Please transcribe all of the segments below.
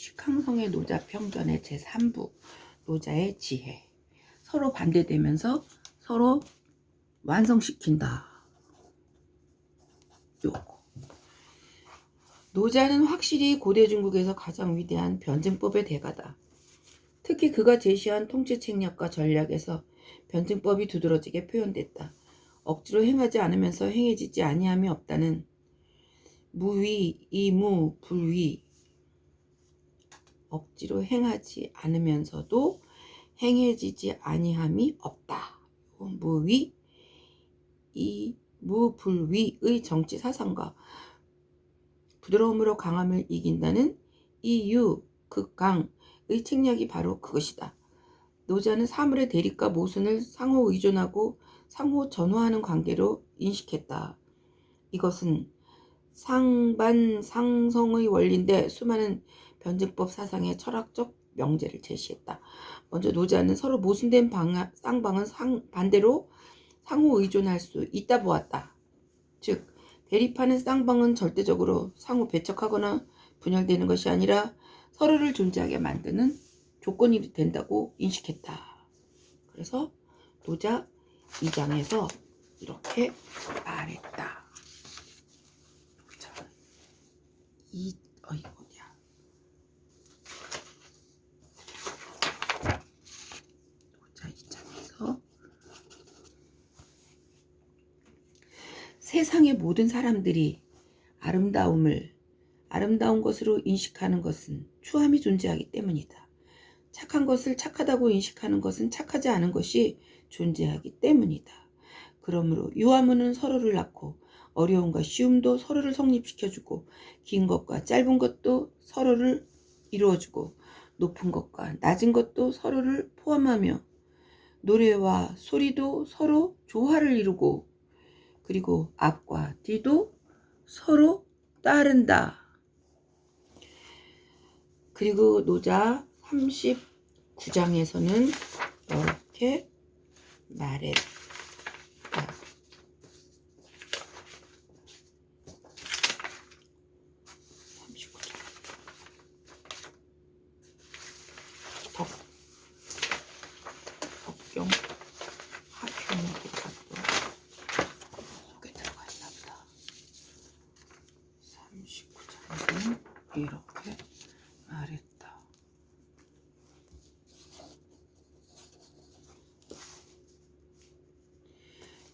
식항성의 노자 평전의 제3부 노자의 지혜. 서로 반대되면서 서로 완성시킨다. 요거. 노자는 확실히 고대 중국에서 가장 위대한 변증법의 대가다. 특히 그가 제시한 통치 책략과 전략에서 변증법이 두드러지게 표현됐다. 억지로 행하지 않으면서 행해지지 아니함이 없다는 무위, 이무, 불위. 억지로 행하지 않으면서도 행해지지 아니함이 없다. 무위, 이무, 불위의 정치 사상과 부드러움으로 강함을 이긴다는 이유, 극강의 책략이 바로 그것이다. 노자는 사물의 대립과 모순을 상호 의존하고 상호 전화하는 관계로 인식했다. 이것은 상반상성의 원리인데 수많은 변증법 사상의 철학적 명제를 제시했다. 먼저 노자는 서로 모순된 쌍방은 반대로 상호 의존할 수 있다 보았다. 즉 대립하는 쌍방은 절대적으로 상호 배척하거나 분열되는 것이 아니라 서로를 존재하게 만드는 조건이 된다고 인식했다. 그래서 노자 2장에서 이렇게 말했다. 이거냐. 노자 2장에서 세상의 모든 사람들이 아름다운 것으로 인식하는 것은 추함이 존재하기 때문이다. 착한 것을 착하다고 인식하는 것은 착하지 않은 것이 존재하기 때문이다. 그러므로 유화무는 서로를 낳고 어려움과 쉬움도 서로를 성립시켜주고 긴 것과 짧은 것도 서로를 이루어주고 높은 것과 낮은 것도 서로를 포함하며 노래와 소리도 서로 조화를 이루고 그리고 앞과 뒤도 서로 따른다. 그리고 노자 39장에서는 이렇게 말했다. 39장. 덕경 학교목이 속에 들어가 있나 보다. 39장에서는 이렇게 말했다.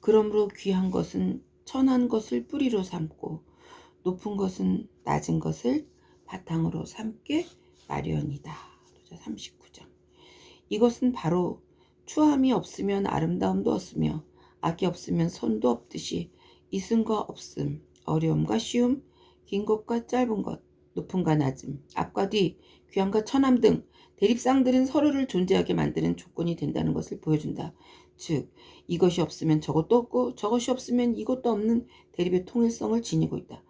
그러므로 귀한 것은 천한 것을 뿌리로 삼고 높은 것은 낮은 것을 바탕으로 삼게 마련이다. 39장. 이것은 바로 추함이 없으면 아름다움도 없으며 악이 없으면 선도 없듯이 있음과 없음, 어려움과 쉬움, 긴 것과 짧은 것, 높음과 낮음, 앞과 뒤, 귀함과 천함 등 대립상들은 서로를 존재하게 만드는 조건이 된다는 것을 보여준다. 즉 이것이 없으면 저것도 없고 저것이 없으면 이것도 없는 대립의 통일성을 지니고 있다.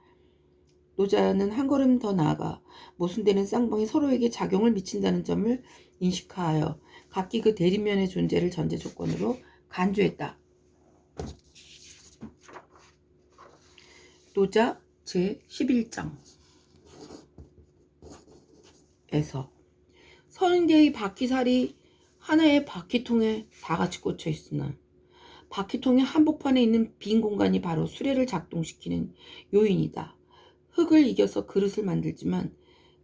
노자는 한 걸음 더 나아가 모순되는 쌍방이 서로에게 작용을 미친다는 점을 인식하여 각기 그 대립면의 존재를 전제 조건으로 간주했다. 노자 제11장에서 30개의 바퀴살이 하나의 바퀴통에 다 같이 꽂혀 있으나 바퀴통의 한복판에 있는 빈 공간이 바로 수레를 작동시키는 요인이다. 흙을 이겨서 그릇을 만들지만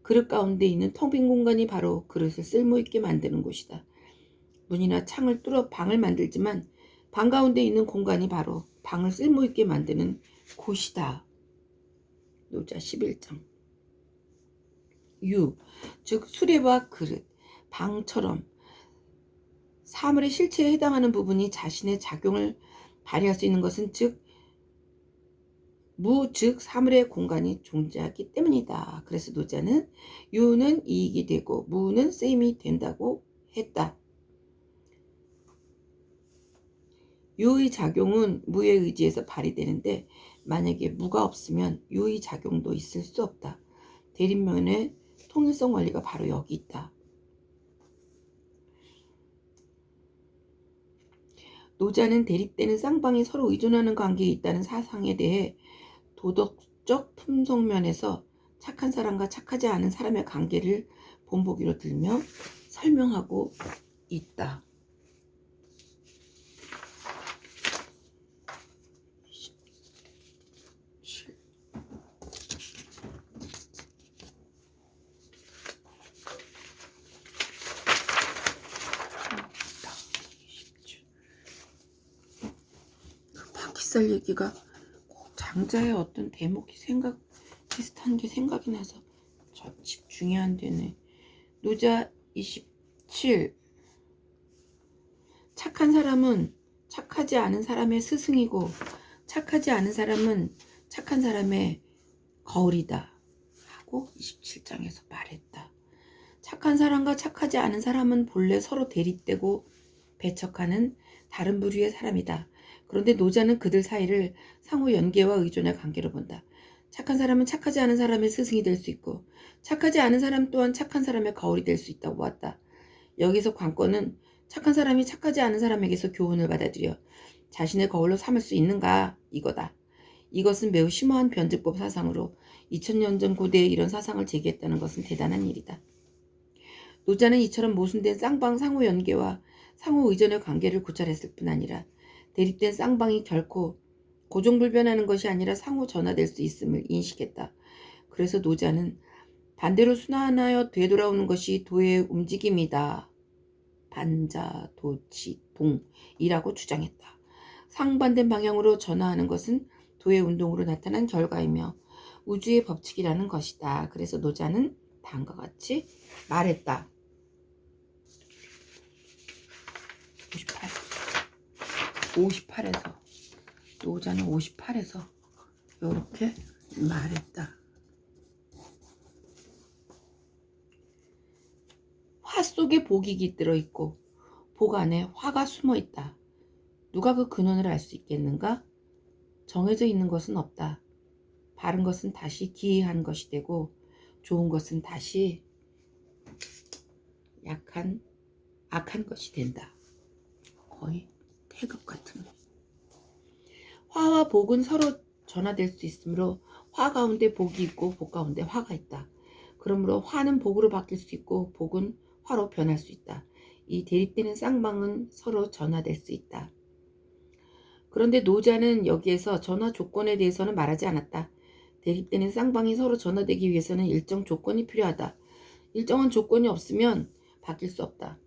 그릇 가운데 있는 텅 빈 공간이 바로 그릇을 쓸모있게 만드는 곳이다. 문이나 창을 뚫어 방을 만들지만 방 가운데 있는 공간이 바로 방을 쓸모있게 만드는 곳이다. 노자 11장. 즉 수레와 그릇, 방처럼 사물의 실체에 해당하는 부분이 자신의 작용을 발휘할 수 있는 것은 즉 사물의 공간이 존재하기 때문이다. 그래서 노자는 유는 이익이 되고 무는 쓰임이 된다고 했다. 유의 작용은 무에 의지해서 발휘되는데 만약에 무가 없으면 유의 작용도 있을 수 없다. 대립면의 통일성 원리가 바로 여기 있다. 노자는 대립되는 쌍방이 서로 의존하는 관계에 있다는 사상에 대해 도덕적 품성면에서 착한 사람과 착하지 않은 사람의 관계를 본보기로 들며 설명하고 있다. 바퀴살 얘기가 꼭 장자의 어떤 대목이 비슷한 게 생각이 나서 저 집중이 안 되네. 노자 27. 착한 사람은 착하지 않은 사람의 스승이고 착하지 않은 사람은 착한 사람의 거울이다 하고 27장에서 말했다. 착한 사람과 착하지 않은 사람은 본래 서로 대립되고 배척하는 다른 부류의 사람이다. 그런데 노자는 그들 사이를 상호 연계와 의존의 관계로 본다. 착한 사람은 착하지 않은 사람의 스승이 될 수 있고 착하지 않은 사람 또한 착한 사람의 거울이 될 수 있다고 보았다. 여기서 관건은 착한 사람이 착하지 않은 사람에게서 교훈을 받아들여 자신의 거울로 삼을 수 있는가 이거다. 이것은 매우 심오한 변증법 사상으로 2000년 전 고대에 이런 사상을 제기했다는 것은 대단한 일이다. 노자는 이처럼 모순된 쌍방 상호 연계와 상호 의존의 관계를 고찰했을 뿐 아니라 대립된 쌍방이 결코 고정불변하는 것이 아니라 상호 전화될 수 있음을 인식했다. 그래서 노자는 반대로 순환하여 되돌아오는 것이 도의 움직임이다. 반자도치동이라고 주장했다. 상반된 방향으로 전화하는 것은 도의 운동으로 나타난 결과이며 우주의 법칙이라는 것이다. 그래서 노자는 다음과 같이 말했다. 58에서 노자는 58에서 이렇게 말했다. 화 속에 복이 깃들어 있고 복 안에 화가 숨어 있다. 누가 그 근원을 알 수 있겠는가? 정해져 있는 것은 없다. 바른 것은 다시 기이한 것이 되고 좋은 것은 다시 악한 것이 된다. 거의 태극 같은. 화와 복은 서로 전화될 수 있으므로 화 가운데 복이 있고 복 가운데 화가 있다. 그러므로 화는 복으로 바뀔 수 있고 복은 화로 변할 수 있다. 이 대립되는 쌍방은 서로 전화될 수 있다. 그런데 노자는 여기에서 전화 조건에 대해서는 말하지 않았다. 대립되는 쌍방이 서로 전화되기 위해서는 일정 조건이 필요하다. 일정한 조건이 없으면 바뀔 수 없다.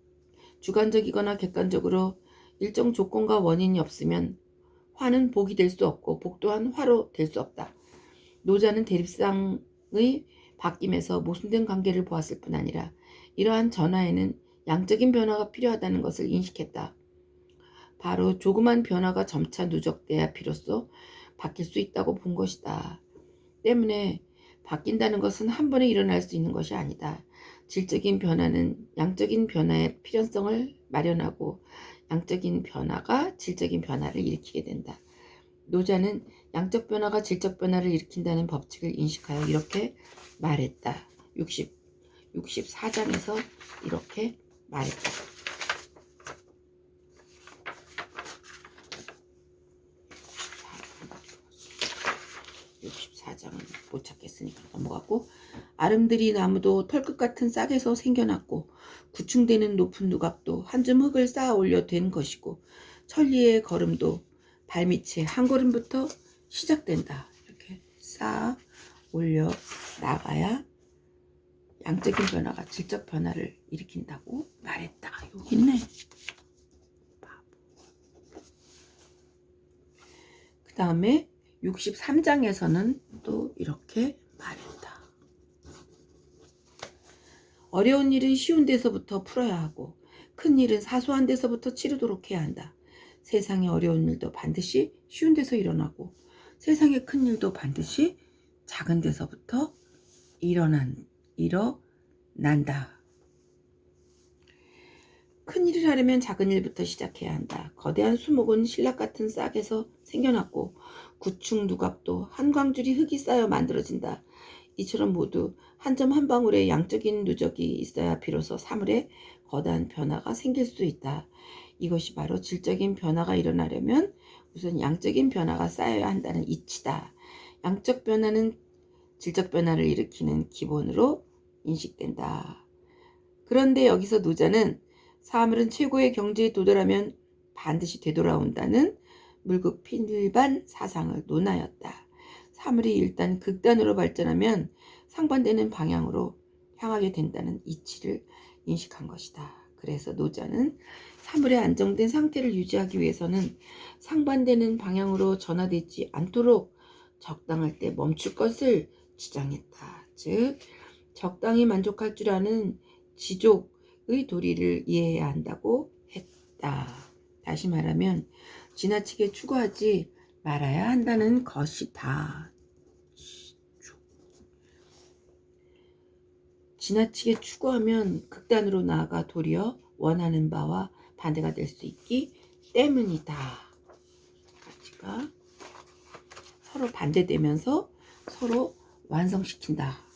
주관적이거나 객관적으로 일정 조건과 원인이 없으면 화는 복이 될 수 없고 복 또한 화로 될 수 없다. 노자는 대립상의 바뀜에서 모순된 관계를 보았을 뿐 아니라 이러한 전화에는 양적인 변화가 필요하다는 것을 인식했다. 바로 조그만 변화가 점차 누적돼야 비로소 바뀔 수 있다고 본 것이다. 때문에 바뀐다는 것은 한 번에 일어날 수 있는 것이 아니다. 질적인 변화는 양적인 변화의 필연성을 마련하고 양적인 변화가 질적인 변화를 일으키게 된다. 노자는 양적 변화가 질적 변화를 일으킨다는 법칙을 인식하여 이렇게 말했다. 64장에서 이렇게 말했다. 64장은 못 찾겠으니까 넘어가고 아름드리 나무도 털끝 같은 싹에서 생겨났고 구충되는 높은 누각도 한 줌 흙을 쌓아 올려 된 것이고 천리의 걸음도 발밑에 한 걸음부터 시작된다. 이렇게 쌓아 올려 나가야 양적인 변화가 질적 변화를 일으킨다고 말했다. 여기 있네. 그 다음에 63장에서는 또 이렇게 말했다. 어려운 일은 쉬운 데서부터 풀어야 하고 큰 일은 사소한 데서부터 치르도록 해야 한다. 세상에 어려운 일도 반드시 쉬운 데서 일어나고 세상에 큰 일도 반드시 작은 데서부터 일어난다. 큰 일을 하려면 작은 일부터 시작해야 한다. 거대한 수목은 신락 같은 싹에서 생겨났고 구충 누각도 한 광줄이 흙이 쌓여 만들어진다. 이처럼 모두 한 점 한 방울의 양적인 누적이 있어야 비로소 사물에 거대한 변화가 생길 수 있다. 이것이 바로 질적인 변화가 일어나려면 우선 양적인 변화가 쌓여야 한다는 이치다. 양적 변화는 질적 변화를 일으키는 기본으로 인식된다. 그런데 여기서 노자는 사물은 최고의 경지에 도달하면 반드시 되돌아온다는 물급필반 사상을 논하였다. 사물이 일단 극단으로 발전하면 상반되는 방향으로 향하게 된다는 이치를 인식한 것이다. 그래서 노자는 사물의 안정된 상태를 유지하기 위해서는 상반되는 방향으로 전환되지 않도록 적당할 때 멈출 것을 주장했다. 즉 적당히 만족할 줄 아는 지족의 도리를 이해해야 한다고 했다. 다시 말하면 지나치게 추구하지 말아야 한다는 것이다. 지나치게 추구하면 극단으로 나아가 도리어 원하는 바와 반대가 될 수 있기 때문이다. 가지가 서로 반대되면서 서로 완성시킨다.